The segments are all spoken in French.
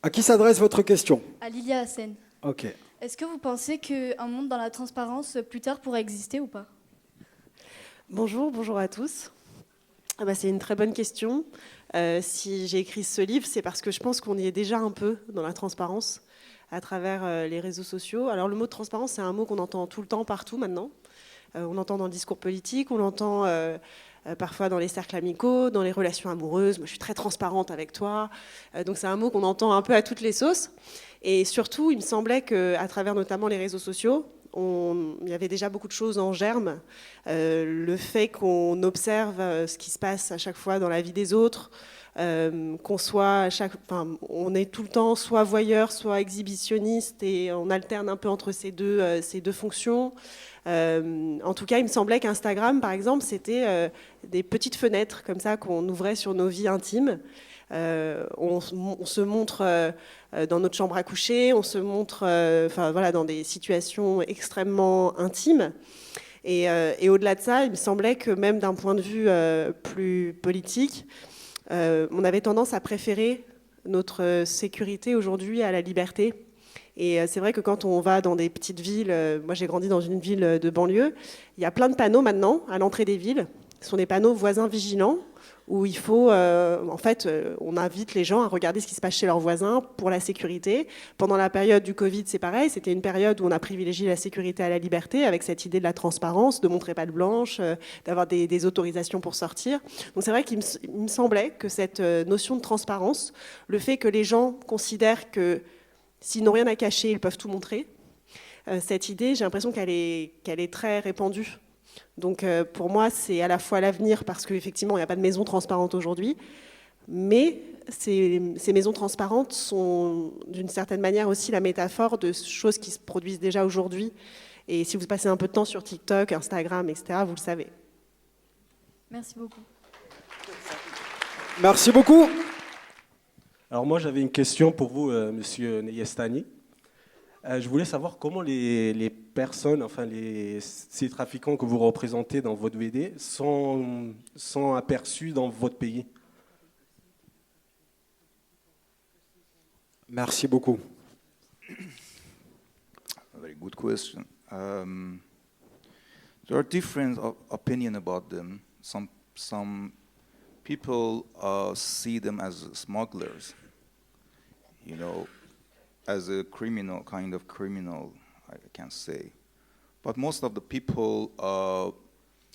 À qui s'adresse votre question? À Lilia Hassen. Ok. Est-ce que vous pensez qu'un monde dans la transparence plus tard pourrait exister ou pas? Bonjour à tous. C'est une très bonne question. Si j'ai écrit ce livre, c'est parce que je pense qu'on y est déjà un peu dans la transparence à travers les réseaux sociaux. Alors le mot de transparence, c'est un mot qu'on entend tout le temps, partout maintenant. On l'entend dans le discours politique, on l'entend parfois dans les cercles amicaux, dans les relations amoureuses. Moi, je suis très transparente avec toi. Donc c'est un mot qu'on entend un peu à toutes les sauces. Et surtout, il me semblait qu'à travers notamment les réseaux sociaux, il y avait déjà beaucoup de choses en germe. Le fait qu'on observe ce qui se passe à chaque fois dans la vie des autres, on est tout le temps soit voyeur, soit exhibitionniste, et on alterne un peu entre ces deux fonctions. En tout cas, il me semblait qu'Instagram, par exemple, c'était des petites fenêtres comme ça qu'on ouvrait sur nos vies intimes. On se montre dans notre chambre à coucher, on se montre dans des situations extrêmement intimes. Et au-delà de ça, il me semblait que même d'un point de vue plus politique, on avait tendance à préférer notre sécurité aujourd'hui à la liberté. Et c'est vrai que quand on va dans des petites villes, moi j'ai grandi dans une ville de banlieue, il y a plein de panneaux maintenant à l'entrée des villes. Ce sont des panneaux voisins vigilants où il faut, on invite les gens à regarder ce qui se passe chez leurs voisins pour la sécurité. Pendant la période du Covid, c'est pareil, c'était une période où on a privilégié la sécurité à la liberté avec cette idée de la transparence, de montrer patte blanche, d'avoir des autorisations pour sortir. Donc c'est vrai qu'il me semblait que cette notion de transparence, le fait que les gens considèrent que s'ils n'ont rien à cacher, ils peuvent tout montrer, cette idée, j'ai l'impression qu'elle est très répandue. Donc pour moi, c'est à la fois l'avenir, parce qu'effectivement, il n'y a pas de maison transparente aujourd'hui, mais ces maisons transparentes sont d'une certaine manière aussi la métaphore de choses qui se produisent déjà aujourd'hui. Et si vous passez un peu de temps sur TikTok, Instagram, etc., vous le savez. Merci beaucoup. Merci beaucoup. Alors moi, j'avais une question pour vous, Monsieur Neyestani. Je voulais savoir comment les personnes, ces trafiquants que vous représentez dans votre BD sont aperçus dans votre pays. Merci beaucoup. A very good question. There are different opinions about them. Some people see them as smugglers, you know, as a criminal, kind of criminal, I can say. But most of the people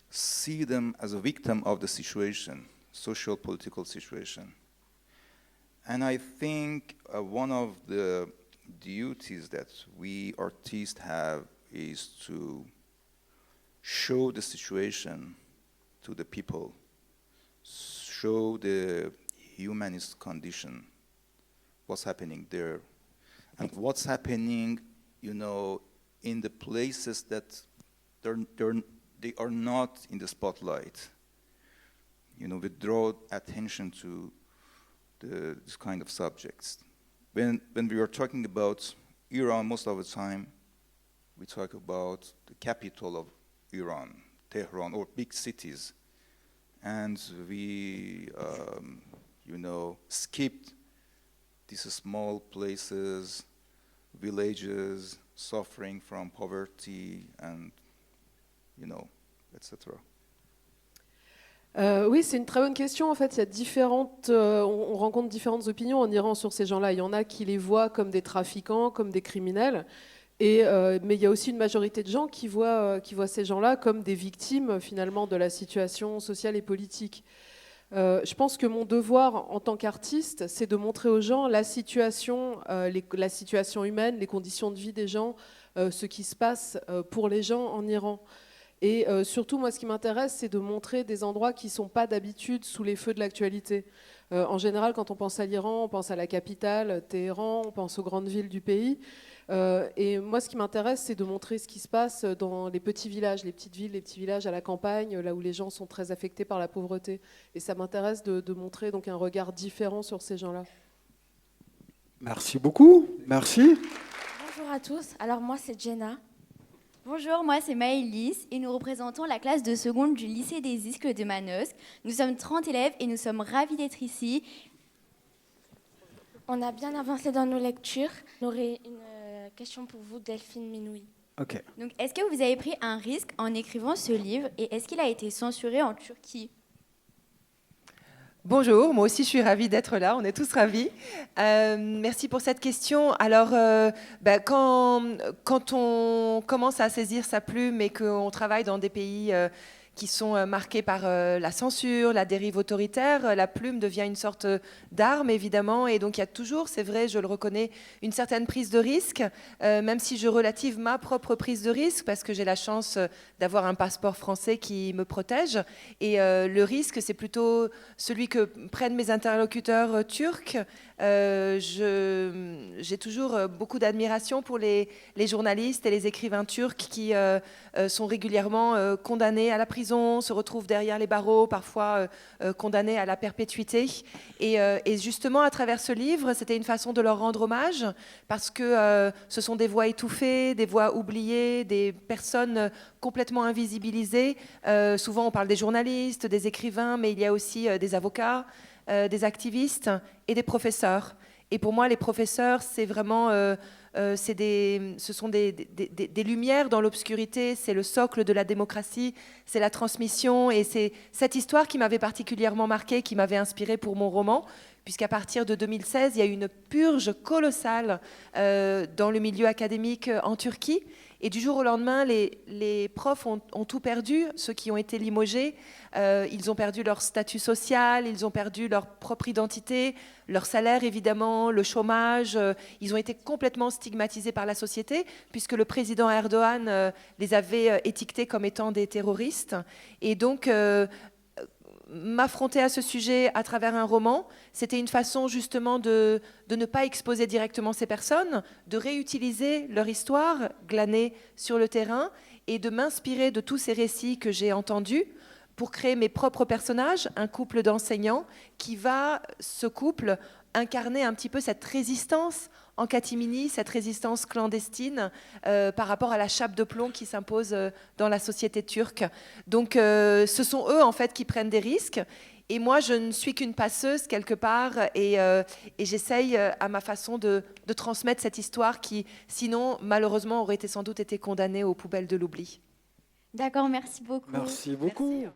see them as a victim of the situation, social, political situation. And I think one of the duties that we artists have is to show the situation to the people, show the humanist condition, what's happening there, and what's happening, you know, in the places that they are not in the spotlight. You know, we draw attention to this kind of subjects. When we are talking about Iran, most of the time, we talk about the capital of Iran, Tehran, or big cities. And we, you know, skipped these small places, villages, suffering from poverty, and, you know, etc. Oui, c'est une très bonne question. En fait, il y a on rencontre différentes opinions en Iran sur ces gens-là. Il y en a qui les voient comme des trafiquants, comme des criminels. Mais il y a aussi une majorité de gens qui voient ces gens-là comme des victimes, finalement, de la situation sociale et politique. Je pense que mon devoir en tant qu'artiste, c'est de montrer aux gens la situation humaine, les conditions de vie des gens, ce qui se passe pour les gens en Iran. Et surtout, moi, ce qui m'intéresse, c'est de montrer des endroits qui ne sont pas d'habitude sous les feux de l'actualité. En général, quand on pense à l'Iran, on pense à la capitale, Téhéran, on pense aux grandes villes du pays. Et moi, ce qui m'intéresse, c'est de montrer ce qui se passe dans les petits villages, les petites villes, les petits villages à la campagne, là où les gens sont très affectés par la pauvreté. Et ça m'intéresse de montrer donc un regard différent sur ces gens-là. Merci beaucoup. Merci. Bonjour à tous. Alors moi, c'est Jenna. Bonjour, moi c'est Maëlys et nous représentons la classe de seconde du lycée des Iscles de Manosque. Nous sommes 30 élèves et nous sommes ravis d'être ici. On a bien avancé dans nos lectures. On aurait une question pour vous, Delphine Minoui. Ok. Donc, est-ce que vous avez pris un risque en écrivant ce livre et est-ce qu'il a été censuré en Turquie? Bonjour, moi aussi je suis ravie d'être là, on est tous ravis. Merci pour cette question. Alors, quand on commence à saisir sa plume et qu'on travaille dans des pays qui sont marqués par la censure, la dérive autoritaire, la plume devient une sorte d'arme, évidemment. Et donc, il y a toujours, c'est vrai, je le reconnais, une certaine prise de risque, même si je relative ma propre prise de risque, parce que j'ai la chance d'avoir un passeport français qui me protège. Et le risque, c'est plutôt celui que prennent mes interlocuteurs turcs. J'ai toujours beaucoup d'admiration pour les journalistes et les écrivains turcs qui sont régulièrement condamnés à la prison, se retrouvent derrière les barreaux, parfois condamnés à la perpétuité. Et justement, à travers ce livre, c'était une façon de leur rendre hommage, parce que ce sont des voix étouffées, des voix oubliées, des personnes complètement invisibilisées. Souvent, on parle des journalistes, des écrivains, mais il y a aussi des avocats, des activistes et des professeurs. Et pour moi, les professeurs, c'est vraiment, ce sont des lumières dans l'obscurité, c'est le socle de la démocratie, c'est la transmission. Et c'est cette histoire qui m'avait particulièrement marquée, qui m'avait inspirée pour mon roman, puisqu'à partir de 2016, il y a eu une purge colossale dans le milieu académique en Turquie. Et du jour au lendemain, les profs ont tout perdu, ceux qui ont été limogés. Ils ont perdu leur statut social, ils ont perdu leur propre identité, leur salaire évidemment, le chômage. Ils ont été complètement stigmatisés par la société, puisque le président Erdogan les avait étiquetés comme étant des terroristes. Et donc, m'affronter à ce sujet à travers un roman, c'était une façon justement de ne pas exposer directement ces personnes, de réutiliser leur histoire glanée sur le terrain et de m'inspirer de tous ces récits que j'ai entendus pour créer mes propres personnages, un couple d'enseignants qui va, ce couple, incarner un petit peu cette résistance en catimini, cette résistance clandestine par rapport à la chape de plomb qui s'impose dans la société turque. Donc ce sont eux en fait qui prennent des risques et moi je ne suis qu'une passeuse quelque part et j'essaye à ma façon de transmettre cette histoire qui sinon malheureusement aurait sans doute été condamnée aux poubelles de l'oubli. D'accord, merci beaucoup. Merci beaucoup. Merci.